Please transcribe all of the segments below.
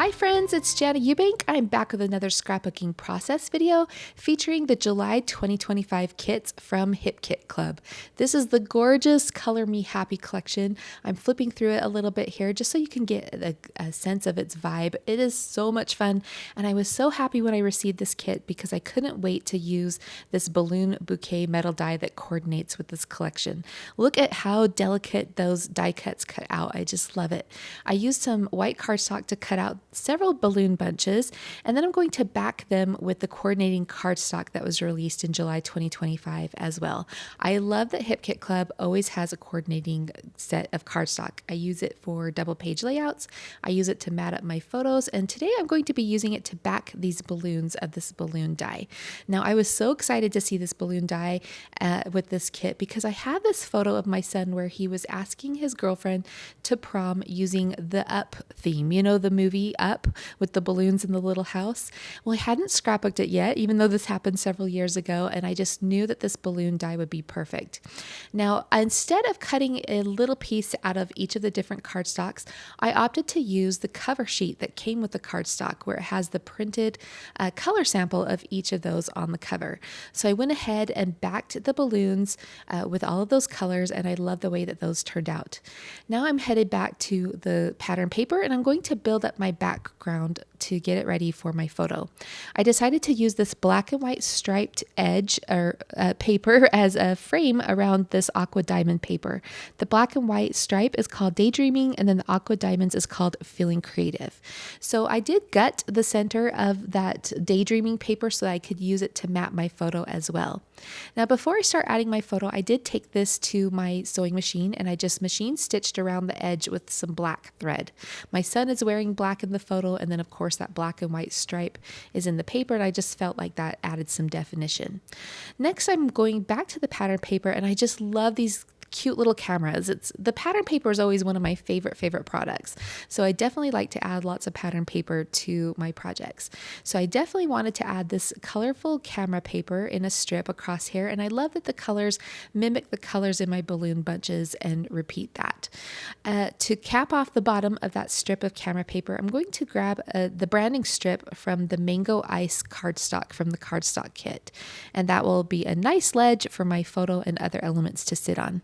Hi friends, it's Jana Eubank. I'm back with another scrapbooking process video featuring the July 2025 kits from Hip Kit Club. This is the gorgeous Color Me Happy collection. I'm flipping through it a little bit here just so you can get a sense of its vibe. It is so much fun, and I was so happy when I received this kit because I couldn't wait to use this balloon bouquet metal die that coordinates with this collection. Look at how delicate those die cuts cut out. I just love it. I used some white cardstock to cut out several balloon bunches, and then I'm going to back them with the coordinating cardstock that was released in July 2025 as well. I love that Hip Kit Club always has a coordinating set of cardstock. I use it for double page layouts. I use it to mat up my photos, and today I'm going to be using it to back these balloons of this balloon die. Now, I was so excited to see this balloon die with this kit because I have this photo of my son where he was asking his girlfriend to prom using the Up theme. You know, the movie Up with the balloons in the little house? Well, I hadn't scrapbooked it yet, even though this happened several years ago, and I just knew that this balloon die would be perfect. Now, instead of cutting a little piece out of each of the different cardstocks, I opted to use the cover sheet that came with the cardstock where it has the printed color sample of each of those on the cover. So I went ahead and backed the balloons with all of those colors, and I love the way that those turned out. Now I'm headed back to the pattern paper, and I'm going to build up my background to get it ready for my photo. I decided to use this black and white striped edge or paper as a frame around this aqua diamond paper. The black and white stripe is called Daydreaming, and then the aqua diamonds is called Feeling Creative. So I did gut the center of that Daydreaming paper so that I could use it to map my photo as well. Now, before I start adding my photo, I did take this to my sewing machine and I just machine stitched around the edge with some black thread. My son is wearing black in the photo, and then of course that black and white stripe is in the paper, and I just felt like that added some definition. Next, I'm going back to the pattern paper, and I just love these cute little cameras. The pattern paper is always one of my favorite products. So I definitely like to add lots of pattern paper to my projects. So I definitely wanted to add this colorful camera paper in a strip across here. And I love that the colors mimic the colors in my balloon bunches and repeat that. To cap off the bottom of that strip of camera paper, I'm going to grab the branding strip from the Mango Ice cardstock from the cardstock kit. And that will be a nice ledge for my photo and other elements to sit on.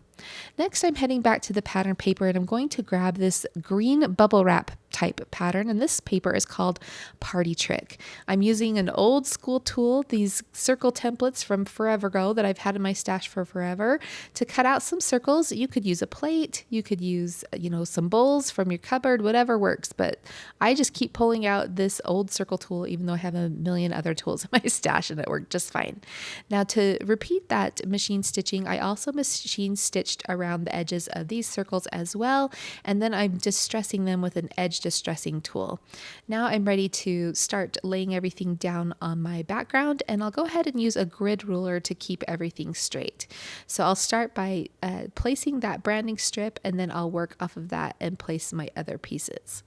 Next, I'm heading back to the pattern paper, and I'm going to grab this green bubble wrap type pattern, and this paper is called Party Trick. I'm using an old school tool, these circle templates from forever ago that I've had in my stash for forever, to cut out some circles. You could use a plate, you could use, some bowls from your cupboard, whatever works, but I just keep pulling out this old circle tool even though I have a million other tools in my stash and it worked just fine. Now, to repeat that machine stitching, I also machine stitched around the edges of these circles as well, and then I'm distressing them with an edge distressing tool. Now I'm ready to start laying everything down on my background, and I'll go ahead and use a grid ruler to keep everything straight. So I'll start by placing that branding strip, and then I'll work off of that and place my other pieces.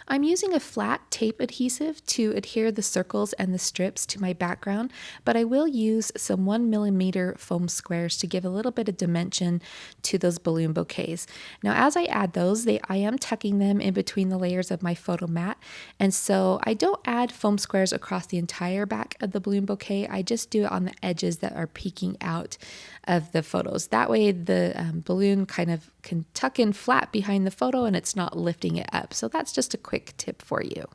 I'm using a flat tape adhesive to adhere the circles and the strips to my background, but I will use some 1mm foam squares to give a little bit of dimension to those balloon bouquets. Now, as I add those, I am tucking them in between the layers of my photo mat, and so I don't add foam squares across the entire back of the balloon bouquet. I just do it on the edges that are peeking out of the photos. That way the balloon kind of can tuck in flat behind the photo and it's not lifting it up. So that's just a quick tip for you.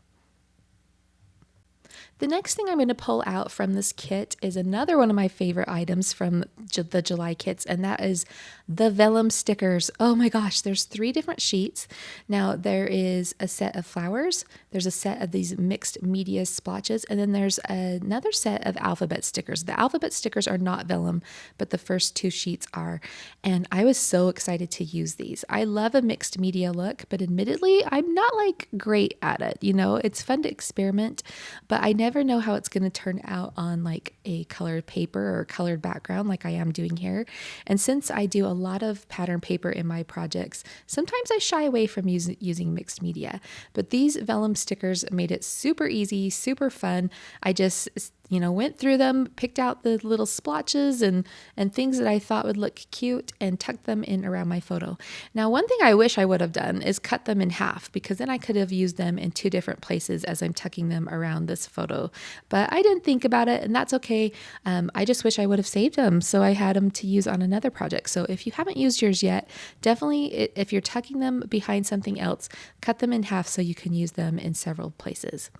The next thing I'm going to pull out from this kit is another one of my favorite items from the July kits, and that is the vellum stickers. Oh my gosh, there's 3 different sheets. Now there is a set of flowers, there's a set of these mixed media splotches, and then there's another set of alphabet stickers. The alphabet stickers are not vellum, but the first 2 sheets are, and I was so excited to use these. I love a mixed media look, but admittedly, I'm not great at it. It's fun to experiment, but I never know how it's going to turn out on a colored paper or colored background like I am doing here. And since I do a lot of pattern paper in my projects, sometimes I shy away from using mixed media, but these vellum stickers made it super easy, super fun. I just went through them, picked out the little splotches and things that I thought would look cute and tucked them in around my photo. Now, one thing I wish I would have done is cut them in half, because then I could have used them in 2 different places as I'm tucking them around this photo. But I didn't think about it, and that's okay. I just wish I would have saved them so I had them to use on another project. So if you haven't used yours yet, definitely, if you're tucking them behind something else, cut them in half so you can use them in several places.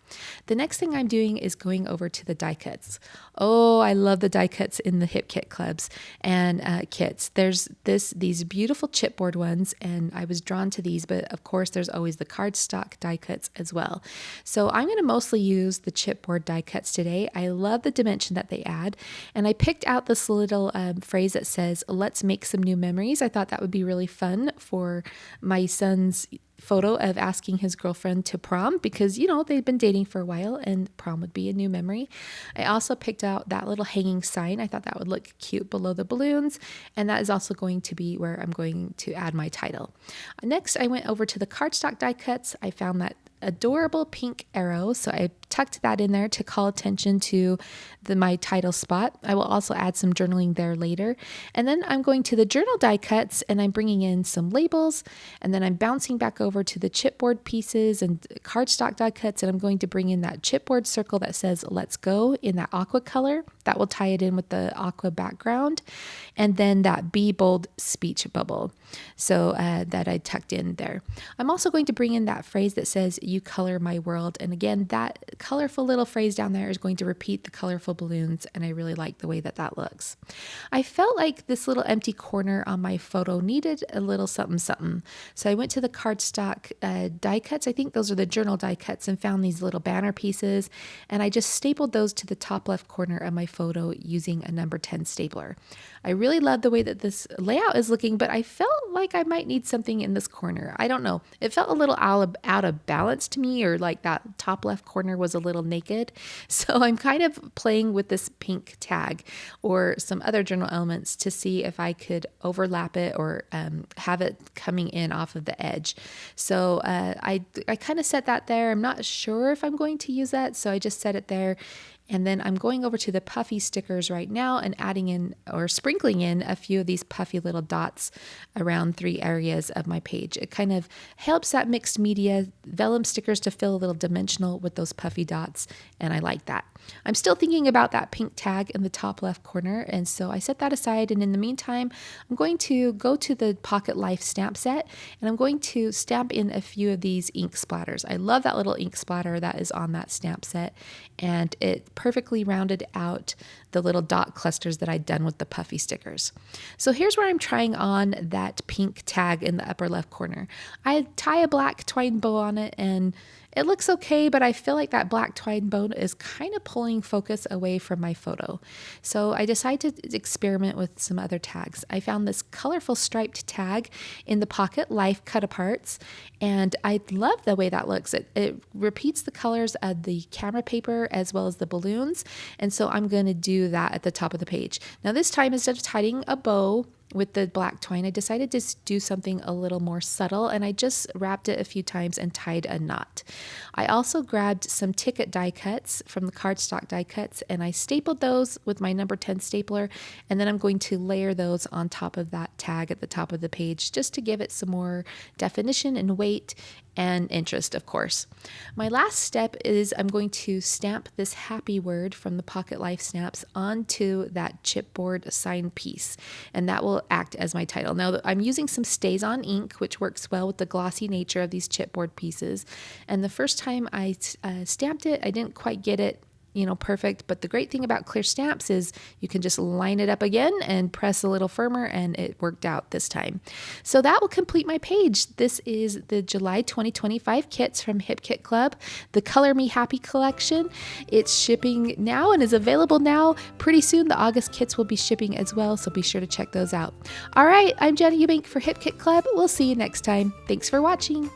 The next thing I'm doing is going over to the die cuts. Oh, I love the die cuts in the Hip Kit clubs and kits. There's these beautiful chipboard ones, and I was drawn to these, but of course there's always the cardstock die cuts as well. So I'm going to mostly use the chipboard die cuts today. I love the dimension that they add, and I picked out this little phrase that says, "Let's make some new memories." I thought that would be really fun for my son's photo of asking his girlfriend to prom, because they've been dating for a while and prom would be a new memory. I also picked out that little hanging sign. I thought that would look cute below the balloons, and that is also going to be where I'm going to add my title. Next, I went over to the cardstock die cuts. I found that adorable pink arrow, so I tucked that in there to call attention to my title spot. I will also add some journaling there later. And then I'm going to the journal die cuts, and I'm bringing in some labels, and then I'm bouncing back over to the chipboard pieces and cardstock die cuts, and I'm going to bring in that chipboard circle that says "Let's Go" in that aqua color. That will tie it in with the aqua background, and then that Be Bold speech bubble, so that I tucked in there. I'm also going to bring in that phrase that says "You color my world," and again, that colorful little phrase down there is going to repeat the colorful balloons, and I really like the way that that looks. I felt like this little empty corner on my photo needed a little something something, so I went to the cardstock die cuts. I think those are the journal die cuts, and found these little banner pieces, and I just stapled those to the top left corner of my photo using a number 10 stapler. I really love the way that this layout is looking, but I felt like I might need something in this corner. I don't know. It felt a little out of balance to me, or like that top left corner was a little naked. So I'm kind of playing with this pink tag or some other journal elements to see if I could overlap it or have it coming in off of the edge. So I kind of set that there. I'm not sure if I'm going to use that, so I just set it there. And then I'm going over to the puffy stickers right now and adding in or sprinkling in a few of these puffy little dots around 3 areas of my page. It kind of helps that mixed media vellum stickers to feel a little dimensional with those puffy dots, and I like that. I'm still thinking about that pink tag in the top left corner, and so I set that aside, and in the meantime, I'm going to go to the Pocket Life stamp set, and I'm going to stamp in a few of these ink splatters. I love that little ink splatter that is on that stamp set, and it perfectly rounded out the little dot clusters that I'd done with the puffy stickers. So here's where I'm trying on that pink tag in the upper left corner. I tie a black twine bow on it, and it looks okay, but I feel like that black twine bow is kind of pulling focus away from my photo. So I decided to experiment with some other tags. I found this colorful striped tag in the Pocket Life cut aparts, and I love the way that looks. It repeats the colors of the camera paper as well as the balloons, and so I'm going to do that at the top of the page. Now this time, instead of tying a bow with the black twine, I decided to do something a little more subtle, and I just wrapped it a few times and tied a knot. I also grabbed some ticket die cuts from the cardstock die cuts, and I stapled those with my number 10 stapler, and then I'm going to layer those on top of that tag at the top of the page just to give it some more definition and weight and interest, of course. My last step is I'm going to stamp this happy word from the Pocket Life stamps onto that chipboard sign piece, and that will act as my title. Now, I'm using some Stays-On ink, which works well with the glossy nature of these chipboard pieces, and the first time I stamped it, I didn't quite get it perfect, but the great thing about clear stamps is you can just line it up again and press a little firmer, and it worked out this time. So that will complete my page. This is the July 2025 kits from Hip Kit Club, the Color Me Happy collection. It's shipping now and is available now. Pretty soon the August kits will be shipping as well, so be sure to check those out. All right, I'm Jana Eubank for Hip Kit Club. We'll see you next time. Thanks for watching.